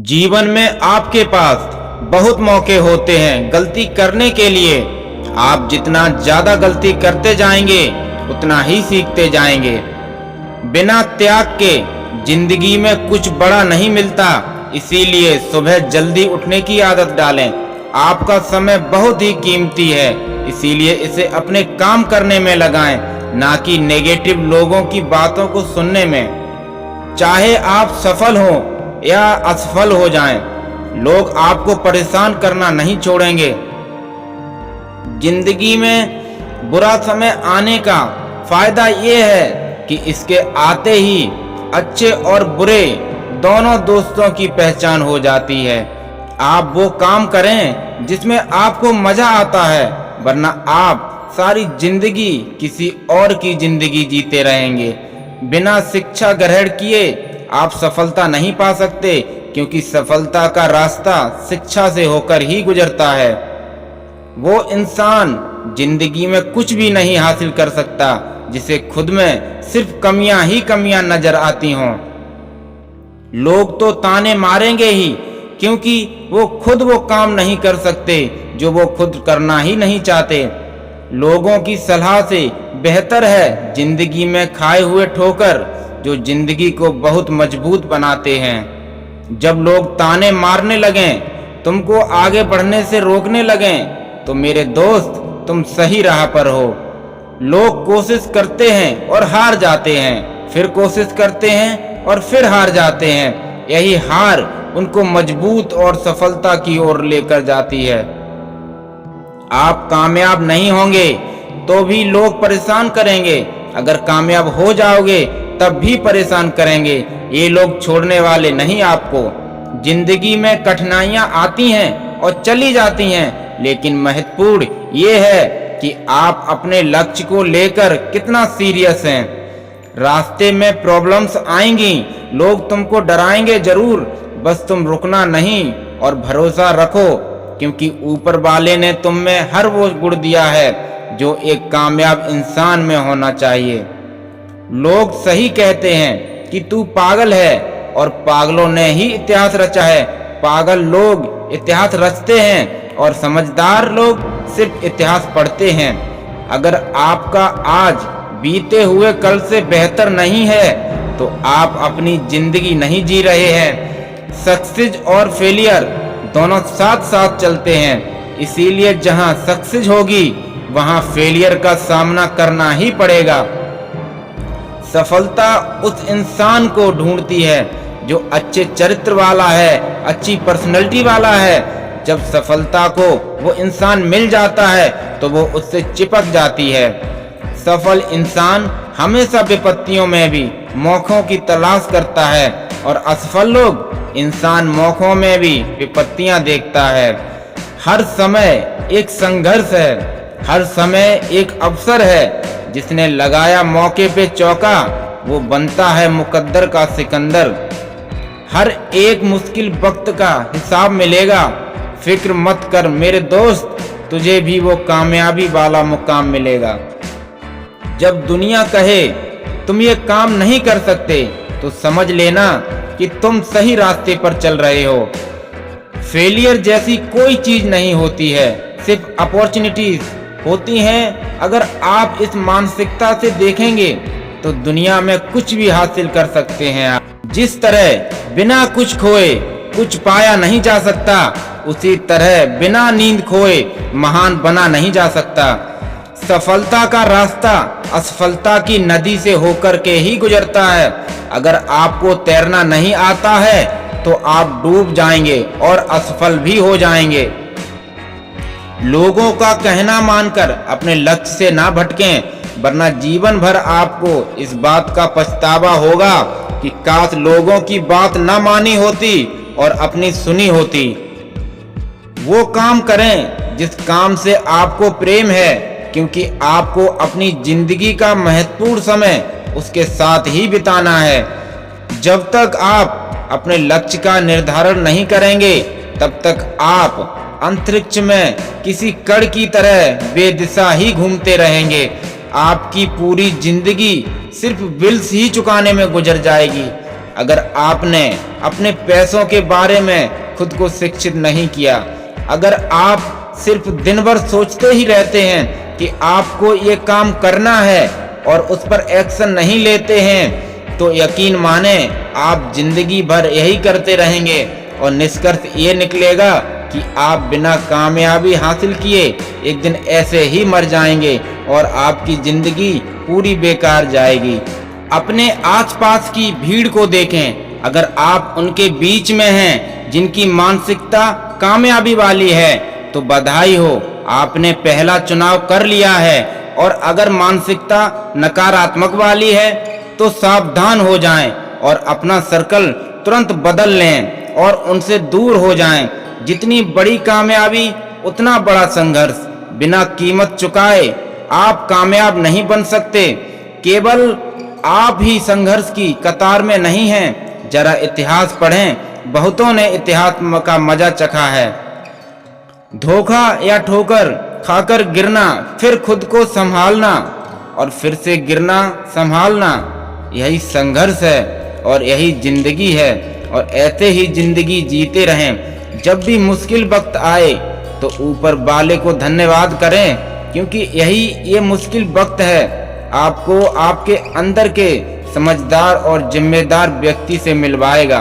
जीवन में आपके पास बहुत मौके होते हैं गलती करने के लिए। आप जितना ज्यादा गलती करते जाएंगे उतना ही सीखते जाएंगे। बिना त्याग के जिंदगी में कुछ बड़ा नहीं मिलता, इसीलिए सुबह जल्दी उठने की आदत डालें। आपका समय बहुत ही कीमती है, इसीलिए इसे अपने काम करने में लगाएं, ना कि नेगेटिव लोगों की बातों को सुनने में। चाहे आप सफल हो या असफल हो जाएं, लोग आपको परेशान करना नहीं छोड़ेंगे। जिंदगी में बुरा समय आने का फायदा ये है कि इसके आते ही अच्छे और बुरे दोनों दोस्तों की पहचान हो जाती है। आप वो काम करें जिसमें आपको मजा आता है, वरना आप सारी जिंदगी किसी और की जिंदगी जीते रहेंगे। बिना शिक्षा ग्रहण किए आप सफलता नहीं पा सकते, क्योंकि सफलता का रास्ता शिक्षा से होकर ही गुजरता है। वो इंसान जिंदगी में कुछ भी नहीं हासिल कर सकता जिसे खुद में सिर्फ कमियां ही कमियां नजर आती हों। लोग तो ताने मारेंगे ही, क्योंकि वो खुद वो काम नहीं कर सकते जो वो खुद करना ही नहीं चाहते। लोगों की सलाह से बेहतर है जिंदगी में खाए हुए ठोकर, जो जिंदगी को बहुत मजबूत बनाते हैं। जब लोग ताने मारने लगें, तुमको आगे बढ़ने से रोकने लगें, तो मेरे दोस्त तुम सही राह पर हो। लोग कोशिश करते हैं और हार जाते हैं, फिर कोशिश करते हैं और फिर हार जाते हैं। यही हार उनको मजबूत और सफलता की ओर लेकर जाती है। आप कामयाब नहीं होंगे तो भी लोग परेशान करेंगे, अगर कामयाब हो जाओगे तब भी परेशान करेंगे। ये लोग छोड़ने वाले नहीं आपको। जिंदगी में कठिनाइयां आती हैं और चली जाती हैं, लेकिन महत्वपूर्ण ये है कि आप अपने लक्ष्य को लेकर कितना सीरियस हैं। रास्ते में प्रॉब्लम्स आएंगी, लोग तुमको डराएंगे जरूर, बस तुम रुकना नहीं और भरोसा रखो, क्योंकि ऊपर वाले ने तुम में हर वो गुण दिया है जो एक कामयाब इंसान में होना चाहिए। लोग सही कहते हैं कि तू पागल है, और पागलों ने ही इतिहास रचा है। पागल लोग इतिहास रचते हैं और समझदार लोग सिर्फ इतिहास पढ़ते हैं। अगर आपका आज बीते हुए कल से बेहतर नहीं है तो आप अपनी जिंदगी नहीं जी रहे हैं। सक्सेस और फेलियर दोनों साथ साथ चलते हैं, इसीलिए जहां सक्सेस होगी वहां फेलियर का सामना करना ही पड़ेगा। सफलता उस इंसान को ढूंढती है जो अच्छे चरित्र वाला है, अच्छी पर्सनैलिटी वाला है। जब सफलता को वो इंसान मिल जाता है तो वो उससे चिपक जाती है। सफल इंसान हमेशा विपत्तियों में भी मौकों की तलाश करता है, और असफल लोग इंसान मौकों में भी विपत्तियां देखता है। हर समय एक संघर्ष है, हर समय एक अवसर है। जिसने लगाया मौके पे चौका, वो बनता है मुकद्दर का सिकंदर। हर एक मुश्किल वक्त का हिसाब मिलेगा, फिक्र मत कर मेरे दोस्त, तुझे भी वो कामयाबी वाला मुकाम मिलेगा। जब दुनिया कहे तुम ये काम नहीं कर सकते, तो समझ लेना कि तुम सही रास्ते पर चल रहे हो। फेलियर जैसी कोई चीज नहीं होती है, सिर्फ अपॉर्चुनिटीज होती हैं। अगर आप इस मानसिकता से देखेंगे तो दुनिया में कुछ भी हासिल कर सकते हैं आप। जिस तरह बिना कुछ खोए कुछ पाया नहीं जा सकता, उसी तरह बिना नींद खोए महान बना नहीं जा सकता। सफलता का रास्ता असफलता की नदी से होकर के ही गुजरता है। अगर आपको तैरना नहीं आता है तो आप डूब जाएंगे और असफल भी हो जाएंगे। लोगों का कहना मानकर अपने लक्ष्य से ना भटकें, वरना जीवन भर आपको इस बात का पछतावा होगा कि काश लोगों की बात ना मानी होती और अपनी सुनी होती। वो काम करें जिस काम से आपको प्रेम है, क्योंकि आपको अपनी जिंदगी का महत्वपूर्ण समय उसके साथ ही बिताना है। जब तक आप अपने लक्ष्य का निर्धारण नहीं करेंगे, तब तक आप अंतरिक्ष में किसी कण की तरह बेदिशा ही घूमते रहेंगे। आपकी पूरी जिंदगी सिर्फ बिल्स ही चुकाने में गुजर जाएगी। अगर आपने अपने पैसों के बारे में खुद को शिक्षित नहीं किया, अगर आप सिर्फ दिन भर सोचते ही रहते हैं कि आपको ये काम करना है और उस पर एक्शन नहीं लेते हैं, तो यकीन माने आप जिंदगी भर यही करते रहेंगे और निष्कर्ष ये निकलेगा कि आप बिना कामयाबी हासिल किए एक दिन ऐसे ही मर जाएंगे और आपकी जिंदगी पूरी बेकार जाएगी। अपने आसपास की भीड़ को देखें, अगर आप उनके बीच में हैं जिनकी मानसिकता कामयाबी वाली है तो बधाई हो, आपने पहला चुनाव कर लिया है। और अगर मानसिकता नकारात्मक वाली है तो सावधान हो जाएं और अपना सर्कल तुरंत बदल लें और उनसे दूर हो जाएं। जितनी बड़ी कामयाबी उतना बड़ा संघर्ष। बिना कीमत चुकाए आप कामयाब नहीं बन सकते। केवल आप ही संघर्ष की कतार में नहीं हैं। जरा इतिहास पढ़ें, बहुतों ने इतिहास का मजा चखा है। धोखा या ठोकर खाकर गिरना, फिर खुद को संभालना और फिर से गिरना, संभालना, यही संघर्ष है और यही जिंदगी है। और ऐसे ही जिंदगी जीते रहें। जब भी मुश्किल वक्त आए तो ऊपर वाले को धन्यवाद करें, क्योंकि यही ये मुश्किल वक्त है आपको आपके अंदर के समझदार और जिम्मेदार व्यक्ति से मिलवाएगा।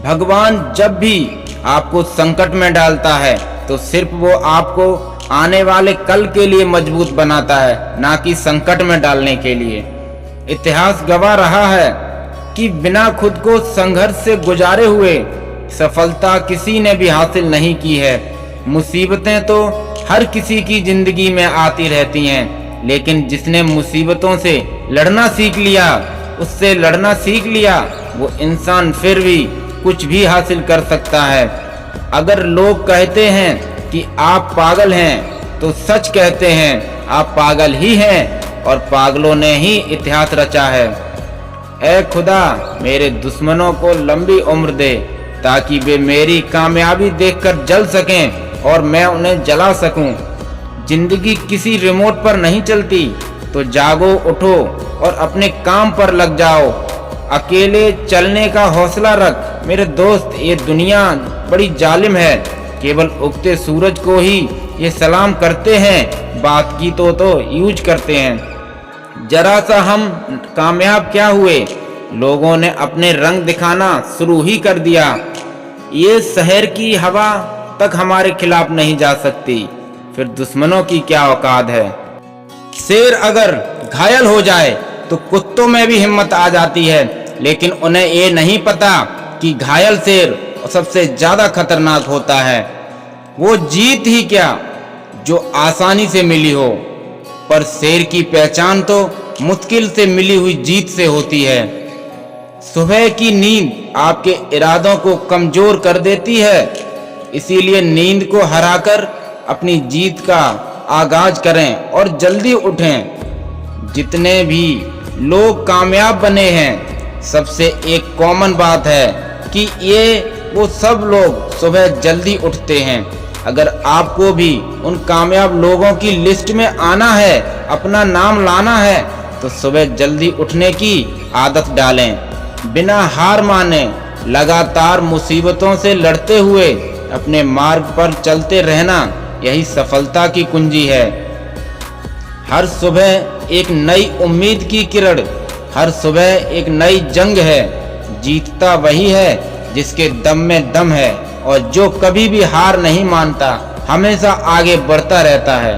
भगवान जब भी आपको संकट में डालता है तो सिर्फ वो आपको आने वाले कल के लिए मजबूत बनाता है, ना कि संकट में डालने के लिए। इतिहास गवाह रहा है कि बिना खुद को संघर्ष से गुजारे हुए सफलता किसी ने भी हासिल नहीं की है। मुसीबतें तो हर किसी की जिंदगी में आती रहती हैं, लेकिन जिसने मुसीबतों से लड़ना सीख लिया, उससे लड़ना सीख लिया, वो इंसान फिर भी कुछ भी हासिल कर सकता है। अगर लोग कहते हैं कि आप पागल हैं तो सच कहते हैं, आप पागल ही हैं और पागलों ने ही इतिहास रचा है। ऐ खुदा, मेरे दुश्मनों को लंबी उम्र दे ताकि वे मेरी कामयाबी देखकर जल सकें और मैं उन्हें जला सकूं। जिंदगी किसी रिमोट पर नहीं चलती, तो जागो, उठो और अपने काम पर लग जाओ। अकेले चलने का हौसला रख मेरे दोस्त। ये दुनिया बड़ी जालिम है, केवल उगते सूरज को ही ये सलाम करते हैं, बात की तो यूज करते हैं। जरा सा हम कामयाब क्या हुए, लोगों ने अपने रंग दिखाना शुरू ही कर दिया। ये शहर की हवा तक हमारे खिलाफ नहीं जा सकती, फिर दुश्मनों की क्या औकात है। शेर अगर घायल हो जाए तो कुत्तों में भी हिम्मत आ जाती है, लेकिन उन्हें ये नहीं पता कि घायल शेर सबसे ज्यादा खतरनाक होता है। वो जीत ही क्या जो आसानी से मिली हो, पर शेर की पहचान तो मुश्किल से मिली हुई जीत से होती है। सुबह की नींद आपके इरादों को कमजोर कर देती है, इसीलिए नींद को हराकर अपनी जीत का आगाज करें और जल्दी उठें। जितने भी लोग कामयाब बने हैं, सबसे एक कॉमन बात है कि ये वो सब लोग सुबह जल्दी उठते हैं। अगर आपको भी उन कामयाब लोगों की लिस्ट में आना है, अपना नाम लाना है, तो सुबह जल्दी उठने की आदत डालें। बिना हार माने लगातार मुसीबतों से लड़ते हुए अपने मार्ग पर चलते रहना, यही सफलता की कुंजी है। हर सुबह एक नई उम्मीद की किरण, हर सुबह एक नई जंग है। जीतता वही है जिसके दम में दम है और जो कभी भी हार नहीं मानता, हमेशा आगे बढ़ता रहता है।